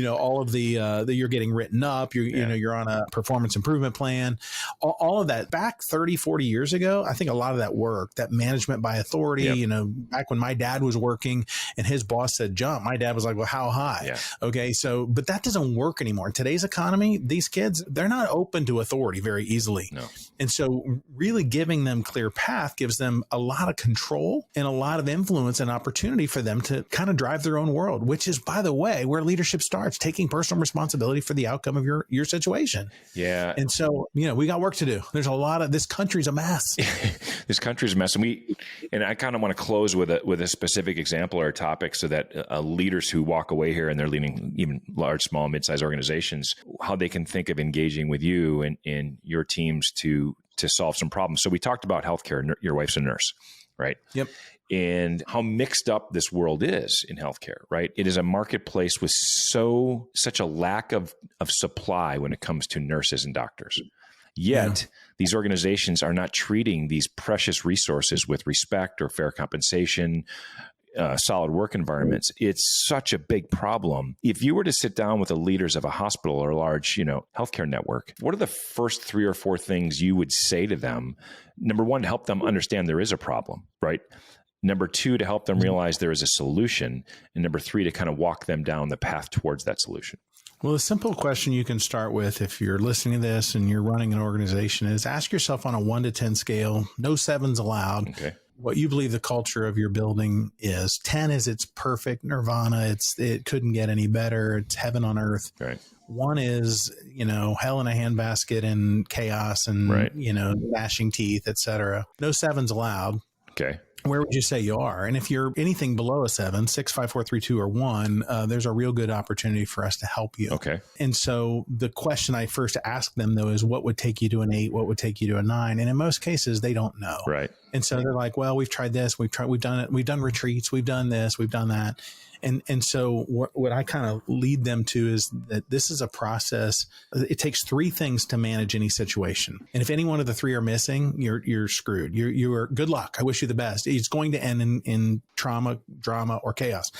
all of the you're getting written up, you're on a performance improvement plan, all of that. Back 30, 40 years ago, I think a lot of that work, that management by authority, back when my dad was working and his boss said jump, my dad was like, well, how high? Yeah. Okay. So, but that doesn't work anymore. In today's economy, these kids, they're not open to authority very easily. No. And so really giving them clear path gives them a lot of control and a lot of influence and opportunity for them to kind of drive their own world, which is, by the way, where leadership starts, taking personal responsibility for the outcome of your situation. Yeah. And so, we got work to do. There's a lot of, this country's a mess. This country's a mess. And I kind of want to close with a specific example or a topic so that leaders who walk away here and they're leading even large, small, mid-sized organizations, how they can think of engaging with you and your teams to solve some problems. So we talked about healthcare. Your wife's a nurse. right? Yep. And how mixed up this world is in healthcare, right? It is a marketplace with such a lack of supply when it comes to nurses and doctors. Yet, these organizations are not treating these precious resources with respect or fair compensation, solid work environments. It's such a big problem. If you were to sit down with the leaders of a hospital or a large, healthcare network, what are the first 3 or 4 things you would say to them? Number one, to help them understand there is a problem, right? Number 2, to help them realize there is a solution. And number 3, to kind of walk them down the path towards that solution. Well, a simple question you can start with if you're listening to this and you're running an organization is ask yourself on a 1 to 10 scale, no 7s allowed, what you believe the culture of your building is. 10 is it's perfect nirvana. It couldn't get any better. It's heaven on earth. Right. 1 is, hell in a handbasket and chaos and, gnashing teeth, etc. No 7s allowed. Okay. Where would you say you are? And if you're anything below a 7, 6, 5, 4, 3, 2, or 1, there's a real good opportunity for us to help you. Okay. And so the question I first ask them, though, is what would take you to an 8? What would take you to a 9? And in most cases, they don't know. Right. And so they're like, well, we've tried this. We've done it. We've done retreats. We've done this. We've done that. And so what I kind of lead them to is that this is a process. It takes 3 things to manage any situation. And if any one of the 3 are missing, you're screwed. You're good luck. I wish you the best. It's going to end in trauma, drama, or chaos.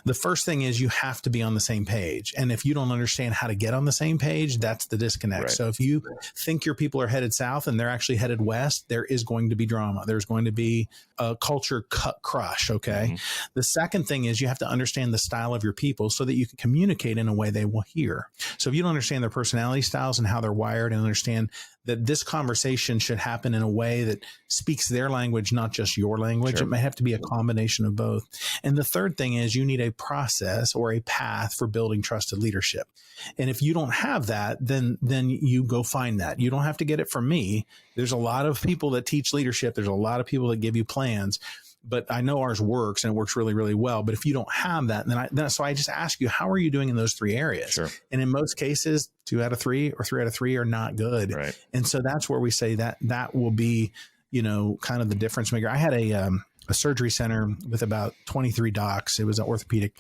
The first thing is you have to be on the same page. And if you don't understand how to get on the same page, that's the disconnect. Right. So if you think your people are headed south and they're actually headed west, there is going to be drama. There's going to be a culture crush. Okay. Mm-hmm. The second thing is you have to understand the style of your people so that you can communicate in a way they will hear. So if you don't understand their personality styles and how they're wired and understand that this conversation should happen in a way that speaks their language, not just your language, It may have to be a combination of both. And the third thing is you need a process or a path for building trusted leadership. And if you don't have that, then you go find that. You don't have to get it from me. There's a lot of people that teach leadership. There's a lot of people that give you plans. But I know ours works and it works really, really well. But if you don't have that, so I just ask you, how are you doing in those 3 areas? Sure. And in most cases, 2 out of 3 or 3 out of 3 are not good. Right. And so that's where we say that will be, kind of the difference maker. I had a surgery center with about 23 docs. It was an orthopedic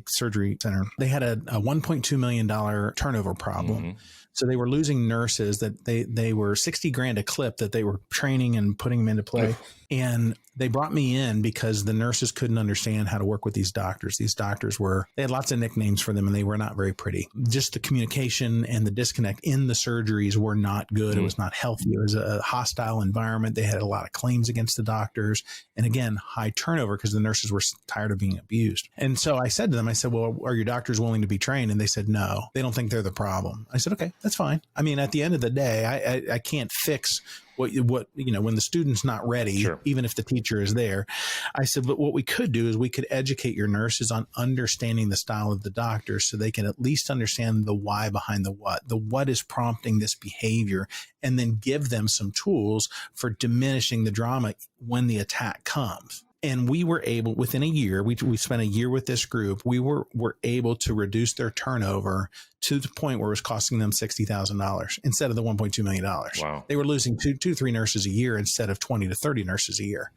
surgery center. They had a $1.2 million turnover problem. Mm-hmm. So they were losing nurses that they were $60,000 a clip that they were training and putting them into play. And they brought me in because the nurses couldn't understand how to work with these doctors. These doctors they had lots of nicknames for them and they were not very pretty. Just the communication and the disconnect in the surgeries were not good. Mm-hmm. It was not healthy. It was a hostile environment. They had a lot of claims against the doctors. And again, high turnover because the nurses were tired of being abused. And so I said to them, well, are your doctors willing to be trained? And they said, no, they don't think they're the problem. I said, okay, that's fine. I mean, at the end of the day, I can't fix what when the student's not ready, sure, even if the teacher is there. I said, but what we could do is we could educate your nurses on understanding the style of the doctor so they can at least understand the why behind the what is prompting this behavior, and then give them some tools for diminishing the drama when the attack comes. And we were able, within a year, we spent a year with this group, we were able to reduce their turnover to the point where it was costing them $60,000 instead of the $1.2 million. Wow. They were losing 2-3 nurses a year instead of 20 to 30 nurses a year.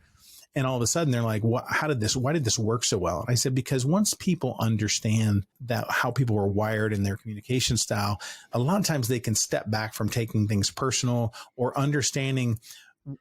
And all of a sudden they're like, why did this work so well? And I said, because once people understand that how people are wired in their communication style, a lot of times they can step back from taking things personal or understanding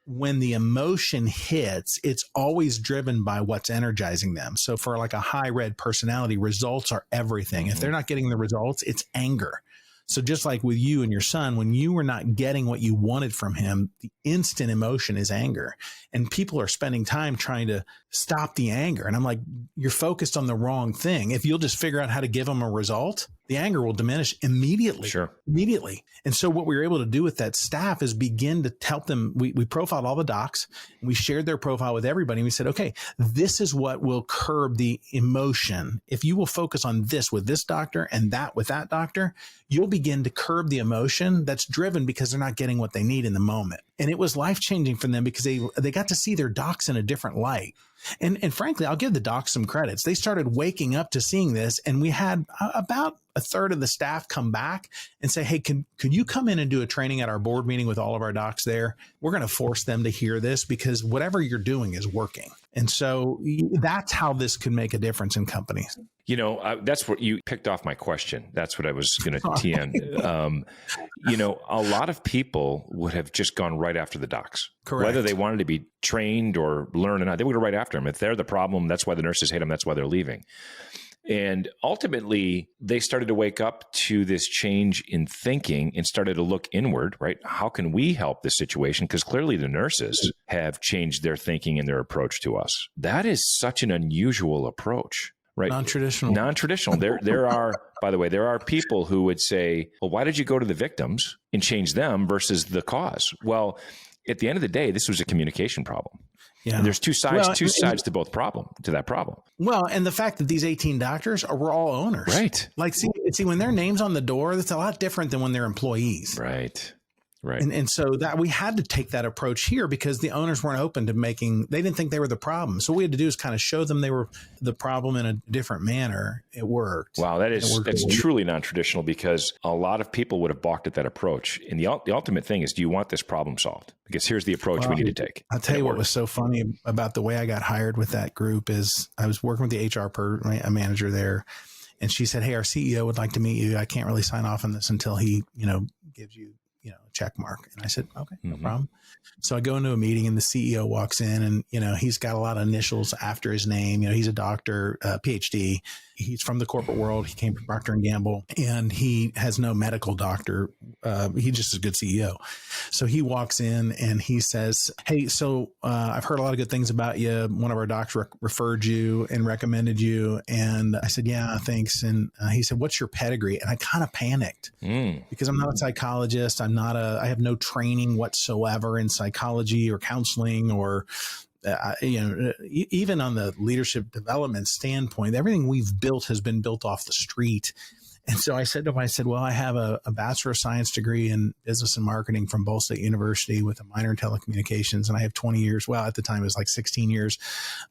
when the emotion hits, it's always driven by what's energizing them. So for like a high red personality, results are everything. Mm-hmm. If they're not getting the results, it's anger. So just like with you and your son, when you were not getting what you wanted from him, the instant emotion is anger. And people are spending time trying to stop the anger. And I'm like, you're focused on the wrong thing. If you'll just figure out how to give them a result, the anger will diminish immediately. Sure. Immediately. And so what we were able to do with that staff is begin to help them. We profiled all the docs and we shared their profile with everybody. And we said, okay, this is what will curb the emotion. If you will focus on this with this doctor and that with that doctor, you'll begin to curb the emotion that's driven because they're not getting what they need in the moment. And it was life-changing for them because they got to see their docs in a different light. And frankly, I'll give the docs some credits. They started waking up to seeing this, and we had about a third of the staff come back and say, hey, could you come in and do a training at our board meeting with all of our docs there? We're going to force them to hear this because whatever you're doing is working. And so that's how this could make a difference in companies. That's what you picked off my question. That's what I was going to tee in. A lot of people would have just gone right after the docs. Correct. Whether they wanted to be trained or learn or not, they would go right after them. If they're the problem, that's why the nurses hate them. That's why they're leaving. And ultimately, they started to wake up to this change in thinking and started to look inward, right? How can we help this situation? Because clearly the nurses have changed their thinking and their approach to us. That is such an unusual approach. Right. Non-traditional. There are, by the way, there are people who would say, well, why did you go to the victims and change them versus the cause? Well, at the end of the day, this was a communication problem. Yeah. And there's two sides to that problem. Well, and the fact that these 18 doctors were all owners. Right. Like, see, when their name's on the door, that's a lot different than when they're employees. Right. Right. And so that we had to take that approach here because the owners weren't open to they didn't think they were the problem. So what we had to do is kind of show them they were the problem in a different manner. It worked. Wow. That's truly non-traditional because a lot of people would have balked at that approach. And the ultimate thing is, do you want this problem solved? Because here's the approach we need to take. I'll tell you what was so funny about the way I got hired with that group is I was working with the HR manager there. And she said, hey, our CEO would like to meet you. I can't really sign off on this until he, gives you, a check mark. And I said, okay, no problem. So I go into a meeting and the CEO walks in and, he's got a lot of initials after his name. He's a doctor, PhD. He's from the corporate world. He came from Procter & Gamble and he has no medical doctor. He's just a good CEO. So he walks in and he says, hey, so I've heard a lot of good things about you. One of our docs referred you and recommended you. And I said, yeah, thanks. And he said, what's your pedigree? And I kind of panicked because I'm not a psychologist. I have no training whatsoever in psychology or counseling or even on the leadership development standpoint, everything we've built has been built off the street. And so I said to him, well, I have a Bachelor of Science degree in business and marketing from Ball State University with a minor in telecommunications. And I have 20 years. Well, at the time it was like 16 years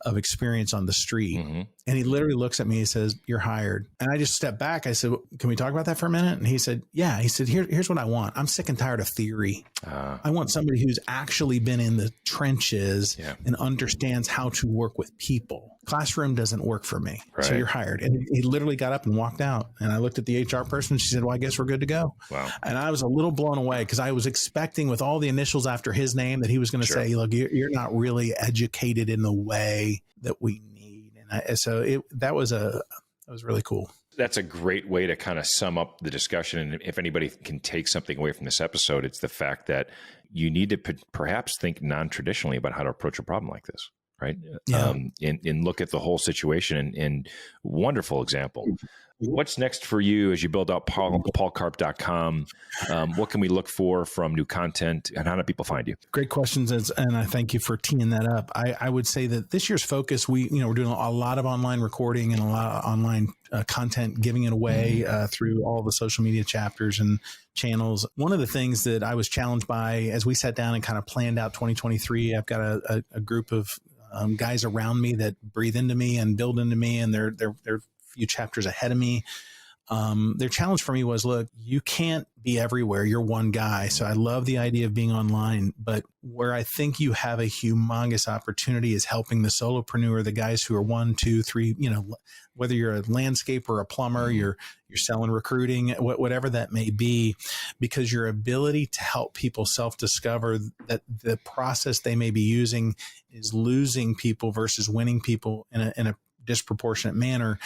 of experience on the street. Mm-hmm. And he literally looks at me and says, you're hired. And I just stepped back. I said, can we talk about that for a minute? And he said, yeah. He said, here's what I want. I'm sick and tired of theory. I want somebody who's actually been in the trenches and understands how to work with people. Classroom doesn't work for me. Right. So you're hired. And he literally got up and walked out. And I looked at the HR person. She said, well, I guess we're good to go. Wow. And I was a little blown away because I was expecting with all the initials after his name that he was going to say, look, you're not really educated in the way that we need. And that was really cool. That's a great way to kind of sum up the discussion. And if anybody can take something away from this episode, it's the fact that you need to perhaps think non-traditionally about how to approach a problem like this. Right. Yeah. And look at the whole situation and wonderful example. What's next for you as you build out paulcarp.com? What can we look for from new content and how do people find you? Great questions. And I thank you for teeing that up. I would say that this year's focus, we're doing a lot of online recording and a lot of online content, giving it away through all the social media chapters and channels. One of the things that I was challenged by as we sat down and kind of planned out 2023, I've got a group of guys around me that breathe into me and build into me, and they're a few chapters ahead of me. Their challenge for me was, look, you can't be everywhere. You're one guy. So I love the idea of being online, but where I think you have a humongous opportunity is helping the solopreneur, the guys who are 1, 2, 3, whether you're a landscaper, a plumber, you're selling recruiting, whatever that may be, because your ability to help people self-discover that the process they may be using is losing people versus winning people in a disproportionate manner,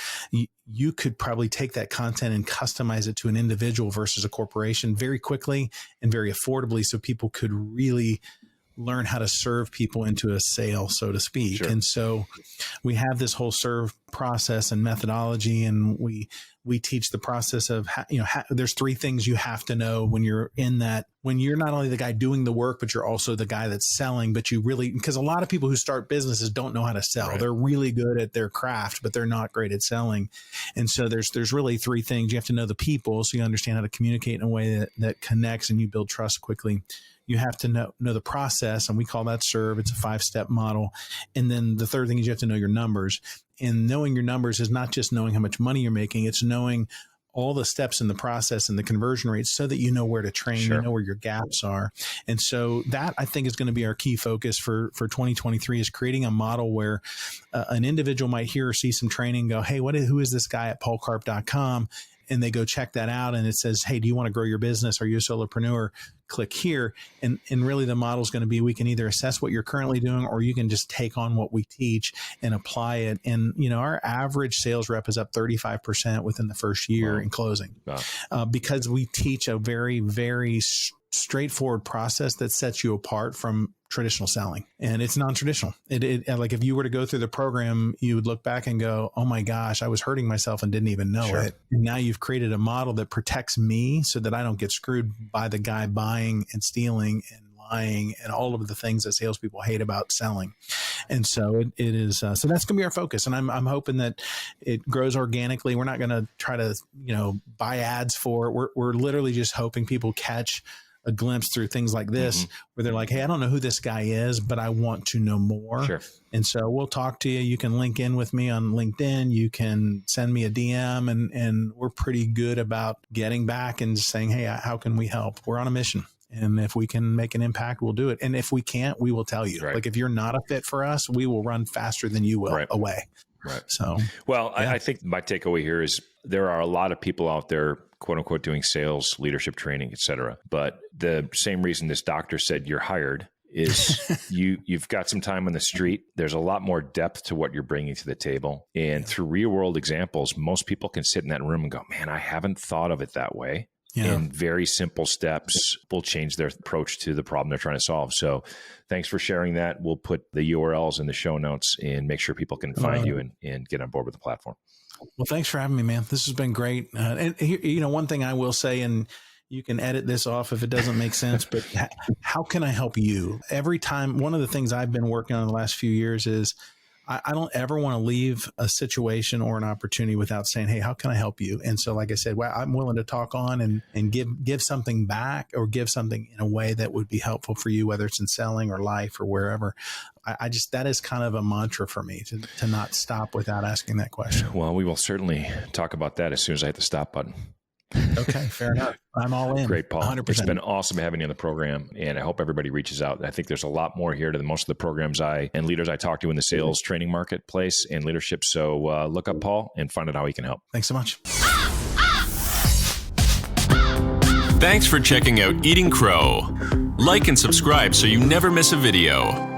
you could probably take that content and customize it to an individual versus a corporation very quickly and very affordably, so people could really learn how to serve people into a sale, so to speak. Sure. And so we have this whole serve process and methodology, and we teach the process of there's 3 things you have to know when you're in that, when you're not only the guy doing the work, but you're also the guy that's selling. But you really, because a lot of people who start businesses don't know how to sell. Right. They're really good at their craft, but they're not great at selling. And so there's really 3 things. You have to know the people, so you understand how to communicate in a way that connects and you build trust quickly. You have to know the process, and we call that SERVE. It's a 5-step model. And then the third thing is you have to know your numbers. And knowing your numbers is not just knowing how much money you're making. It's knowing all the steps in the process and the conversion rates so that you know where to train, Sure. you know where your gaps are. And so that, I think, is going to be our key focus for 2023, is creating a model where an individual might hear or see some training and go, hey, who is this guy at paulcarp.com? And they go check that out, and it says, hey, do you want to grow your business? Are you a solopreneur? Click here. And really the model is going to be, we can either assess what you're currently doing, or you can just take on what we teach and apply it. And, our average sales rep is up 35% within the first year in closing, because we teach a very, very straightforward process that sets you apart from traditional selling. And it's non-traditional. Like if you were to go through the program, you would look back and go, oh my gosh, I was hurting myself and didn't even know it. And now you've created a model that protects me so that I don't get screwed by the guy buying and stealing and lying and all of the things that salespeople hate about selling. And so it is, so that's going to be our focus. And I'm hoping that it grows organically. We're not going to try to, buy ads for it. We're literally just hoping people catch a glimpse through things like this, where they're like, hey, I don't know who this guy is, but I want to know more. Sure. And so we'll talk to you. You can link in with me on LinkedIn. You can send me a DM, and we're pretty good about getting back and saying, hey, how can we help? We're on a mission. And if we can make an impact, we'll do it. And if we can't, we will tell you. Right. Like if you're not a fit for us, we will run faster than you will away. Right. So, well, yeah. I think my takeaway here is there are a lot of people out there, quote unquote, doing sales, leadership training, et cetera. But the same reason this doctor said you're hired is you've got some time on the street. There's a lot more depth to what you're bringing to the table. And through real world examples, most people can sit in that room and go, man, I haven't thought of it that way. Yeah. And very simple steps will change their approach to the problem they're trying to solve. So thanks for sharing that. We'll put the URLs in the show notes and make sure people can find you and get on board with the platform. Well, thanks for having me, man. This has been great. And here, one thing I will say, and you can edit this off if it doesn't make sense, but how can I help you? Every time, one of the things I've been working on the last few years is I don't ever want to leave a situation or an opportunity without saying, hey, how can I help you? And so, like I said, well, I'm willing to talk on and give something back, or give something in a way that would be helpful for you, whether it's in selling or life or wherever. I just, that is kind of a mantra for me to not stop without asking that question. Well, we will certainly talk about that as soon as I hit the stop button. Okay, fair enough. I'm all in. Great, Paul. 100%. It's been awesome having you on the program, and I hope everybody reaches out. I think there's a lot more here to most of the programs and leaders I talk to in the sales training marketplace and leadership. So look up Paul and find out how he can help. Thanks so much. Thanks for checking out Eating Crow. Like and subscribe so you never miss a video.